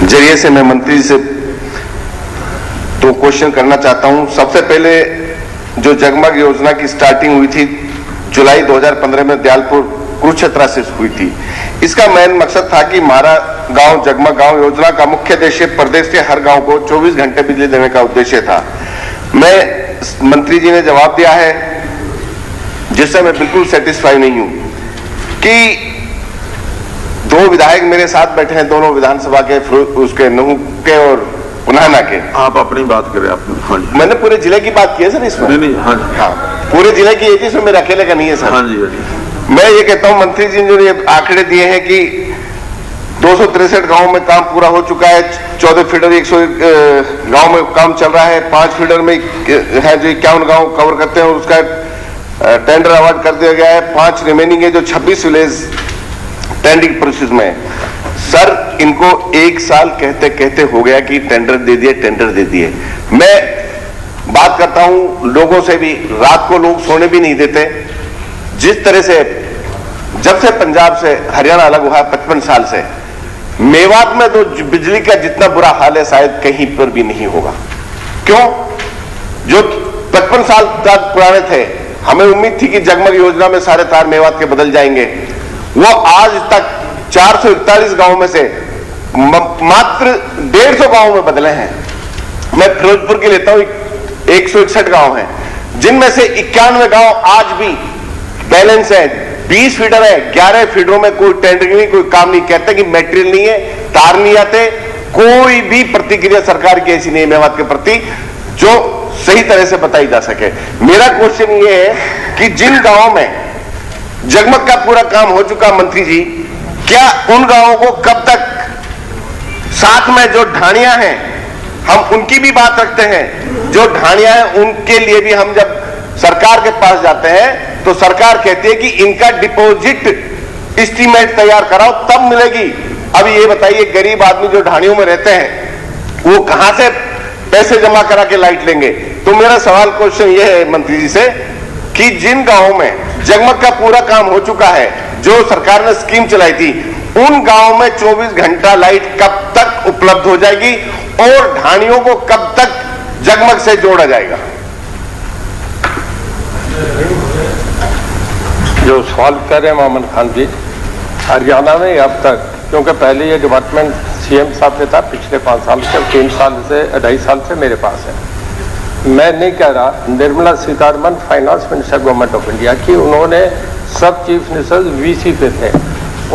जरिए से मैं मंत्री जी से दो क्वेश्चन करना चाहता हूं। सबसे पहले जो जगमग योजना की स्टार्टिंग हुई थी जुलाई 2015 में दयालपुर कुरुक्षेत्र से हुई थी। इसका मेन मकसद था कि हमारा गांव जगमग गांव योजना का मुख्य उद्देश्य प्रदेश के हर गांव को 24 घंटे बिजली देने का उद्देश्य था। मैं मंत्री जी ने जवाब दिया है जिससे मैं बिल्कुल सेटिस्फाई नहीं हूं कि दो विधायक मेरे साथ बैठे हैं, दोनों विधानसभा के, उसके नूह के और पुनाना के। आप अपनी बात करें। आप हाँ जी। मैंने पूरे जिले की बात की है सर इसमें। नहीं हाँ जी। हाँ, पूरे जिले की एक, इसमें मेरे अकेले का नहीं है सर। हाँ जी हाँ जी। मैं ये कहता हूं मंत्री जी ने जो ये आंकड़े दिए हैं कि 263 गांव में काम पूरा हो चुका है, 14 फीडर 101 गांव में काम चल रहा है, 5 फीडर में है जो 51 गांव कवर करते हैं और उसका टेंडर अवार्ड कर दिया गया है। 5 रिमेनिंग है जो 26 विलेज टेंडरिंग प्रोसेस में। सर इनको 1 साल कहते कहते हो गया कि टेंडर दे दिए। मैं बात करता हूं लोगों से भी, रात को लोग सोने भी नहीं देते। जिस तरह से जब से पंजाब से हरियाणा अलग हुआ है 55 साल से, मेवात में तो बिजली का जितना बुरा हाल है शायद कहीं पर भी नहीं होगा। क्यों? जो 55 साल तक पुराने थे, हमें उम्मीद थी कि जगमग योजना में सारे तार मेवात के बदल जाएंगे, वो आज तक 441 गांव में से मात्र 150 गांव में बदले हैं। मैं फिरोजपुर के लेता हूं 161 गांव हैं, जिनमें से 91 गांव आज भी बैलेंस है। 20 फीडर है, 11 फीडरों में कोई टेंडरिंग नहीं, कोई काम नहीं। कहते कि मेटेरियल नहीं है, तार नहीं आते, कोई भी प्रतिक्रिया सरकार की ऐसी नहीं है मेवात के प्रति जो सही तरह से बताई जा सके। मेरा क्वेश्चन ये है कि जिन गांवों में जगमग का पूरा काम हो चुका, मंत्री जी क्या उन गांवों को कब तक, साथ में जो ढाणियां हैं हम उनकी भी बात रखते हैं, जो ढाणियां हैं उनके लिए भी हम जब सरकार के पास जाते हैं तो सरकार कहती है कि इनका डिपॉजिट एस्टीमेट तैयार कराओ तब मिलेगी। अब ये बताइए गरीब आदमी जो ढाणियों में रहते हैं वो कहां से पैसे जमा करा के लाइट लेंगे? तो मेरा सवाल क्वेश्चन ये है मंत्री जी से कि जिन गांवों में जगमग का पूरा काम हो चुका है, जो सरकार ने स्कीम चलाई थी, उन गांवों में 24 घंटा लाइट कब तक उपलब्ध हो जाएगी और ढाणियों को कब तक जगमग से जोड़ा जाएगा? जो सवाल कर रहे हैं मोहम्मद खान जी, हरियाणा में अब तक, क्योंकि पहले ये डिपार्टमेंट सीएम साहब ने था पिछले 5 साल से, 3 साल से 2.5 साल से मेरे पास है। मैं नहीं कह रहा, Nirmala Sitharaman finance minister government of India की, उन्होंने सब चीफ मिनिस्टर्स वीसी पे थे,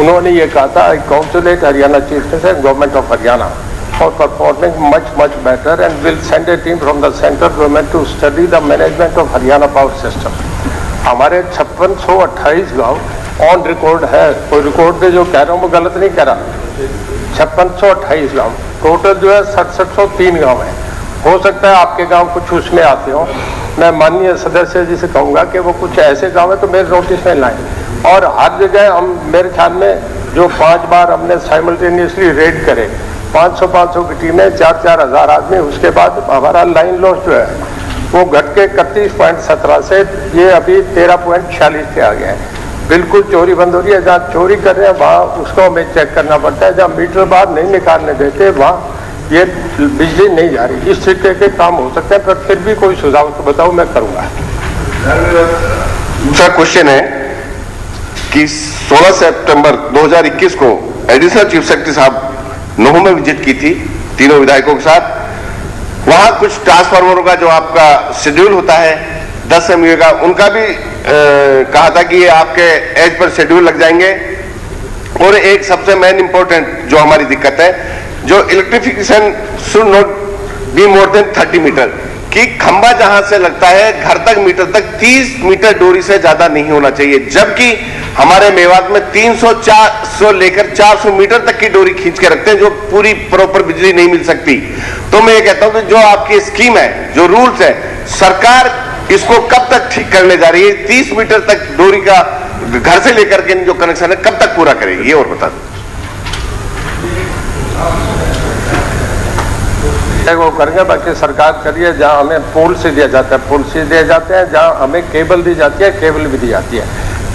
उन्होंने ये कहा था I congratulate Haryana chief minister government of Haryana for performing much better and will send a team from the central government to study the management of Haryana power system. हमारे 5628 गाँव ऑन रिकॉर्ड है, कोई रिकॉर्ड पे जो कह रहा हूँ वो गलत नहीं कह रहा। 5628 गाँव टोटल जो है 6703 गाँव है। हो सकता है आपके गांव कुछ उसमें आते हो, मैं माननीय सदस्य जी से कहूँगा कि वो कुछ ऐसे गांव है तो मेरे नोटिस में लाएं। और हर जगह हम, मेरे ख्याल में जो 5 बार हमने साइमल्टेनियसली रेड करे, 500 की टीमें, 4-4 हज़ार आदमी, उसके बाद हमारा लाइन लॉस जो है वो घट के 31.17 से ये अभी 13.46 पे आ गया है। बिल्कुल चोरी बंद हो रही है। जहाँ चोरी कर रहे हैं वहाँ उसको हमें चेक करना पड़ता है, जहाँ मीटर बाहर नहीं निकालने देते वहाँ ये बिजली नहीं जा रही। इस तरीके के काम हो सकते हैं, पर फिर भी कोई सुझाव तो बताओ, मैं करूंगा। दूसरा क्वेश्चन है कि 16 सितंबर 2021 को एडिशनल चीफ सेक्रेटरी साहब नूह में विजिट की थी तीनों विधायकों के साथ। वहां कुछ ट्रांसफार्मरों का जो आपका शेड्यूल होता है 10 MVA का, उनका भी कहा था कि ये आपके एज पर शेड्यूल लग जाएंगे। और एक सबसे मेन इंपॉर्टेंट जो हमारी दिक्कत है, जो electrification should not be more than 30 metre, कि खंबा जहां से लगता है घर तक मीटर तक 30 मीटर डोरी से ज्यादा नहीं होना चाहिए, जबकि हमारे मेवात में 300-400 लेकर 400 मीटर तक की डोरी खींच के रखते हैं, जो पूरी प्रॉपर बिजली नहीं मिल सकती। तो मैं ये कहता हूं कि जो आपकी स्कीम है, जो रूल्स है, सरकार इसको कब तक ठीक करने जा रही है? 30 मीटर तक डोरी का घर से लेकर के जो कनेक्शन है कब तक पूरा करेगी, ये और बता दो। वो करेंगे, बाकी सरकार करिए। जहाँ हमें पोल से दिया जाता है पोल से दिए जाते हैं, जहाँ हमें केबल दी जाती है केबल भी दी जाती है।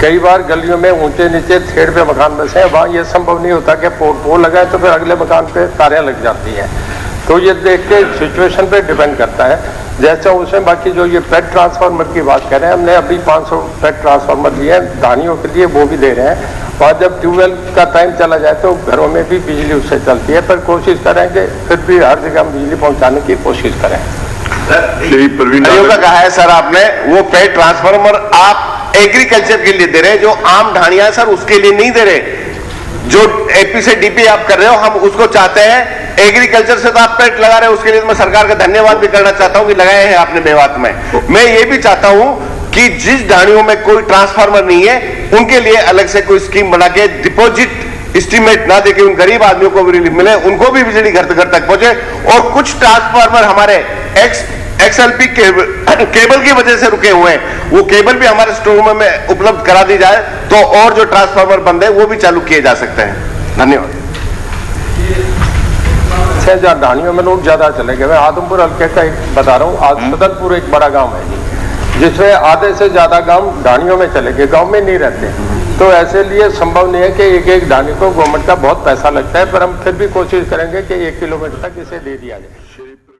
कई बार गलियों में ऊंचे नीचे थेड़ पे मकान बसे हैं, वहाँ ये संभव नहीं होता कि पोल लगाए तो फिर अगले मकान पे तारें लग जाती हैं। तो ये देख के सिचुएशन पे डिपेंड करता है जैसा उसमें। बाकी जो ये पेट ट्रांसफार्मर की बात कर रहे हैं, हमने अभी 500 पेट ट्रांसफार्मर लिए हैं धानियों के लिए, वो भी दे रहे हैं। और जब ट्यूबवेल का टाइम चला जाए तो घरों में भी बिजली उससे चलती है, पर कोशिश करेंगे फिर भी हर जगह हम बिजली पहुंचाने की कोशिश करें। श्री प्रवीण का कहा है सर आपने, वो पेड ट्रांसफार्मर आप एग्रीकल्चर के लिए दे रहे हैं, जो आम ढाणिया सर उसके लिए नहीं दे रहे। जो एपी से डीपी आप कर रहे हो, हम उसको चाहते हैं। एग्रीकल्चर से तो आप पेट लगा रहे हो, उसके लिए तो मैं सरकार का धन्यवाद भी करना चाहता हूं कि लगाए हैं आपने मेवात में। मैं ये भी चाहता हूं कि जिस ढाणियों में कोई ट्रांसफार्मर नहीं है, उनके लिए अलग से कोई स्कीम बना के डिपॉजिट एस्टीमेट ना देके उन गरीब आदमियों को भी रिलीफ मिले, उनको भी बिजली घर तक पहुंचे। और कुछ ट्रांसफार्मर हमारे XLP केबल की वजह से रुके हुए हैं, वो केबल भी हमारे स्टोर में उपलब्ध करा दी जाए तो और जो ट्रांसफार्मर बंद है वो भी चालू किए जा सकते हैं। धन्यवाद। जहाँ ढाणियों में लोग ज्यादा चले गए, मैं आदमपुर हल्के का एक बता रहा हूँ। आज सदनपुर एक बड़ा गांव है जिसमें आधे से ज्यादा गांव ढाणियों में चले गए, गांव में नहीं रहते। तो ऐसे लिए संभव नहीं है कि एक एक ढाणी को गवर्नमेंट का बहुत पैसा लगता है, पर हम फिर भी कोशिश करेंगे कि 1 किलोमीटर तक इसे दे दिया जाए।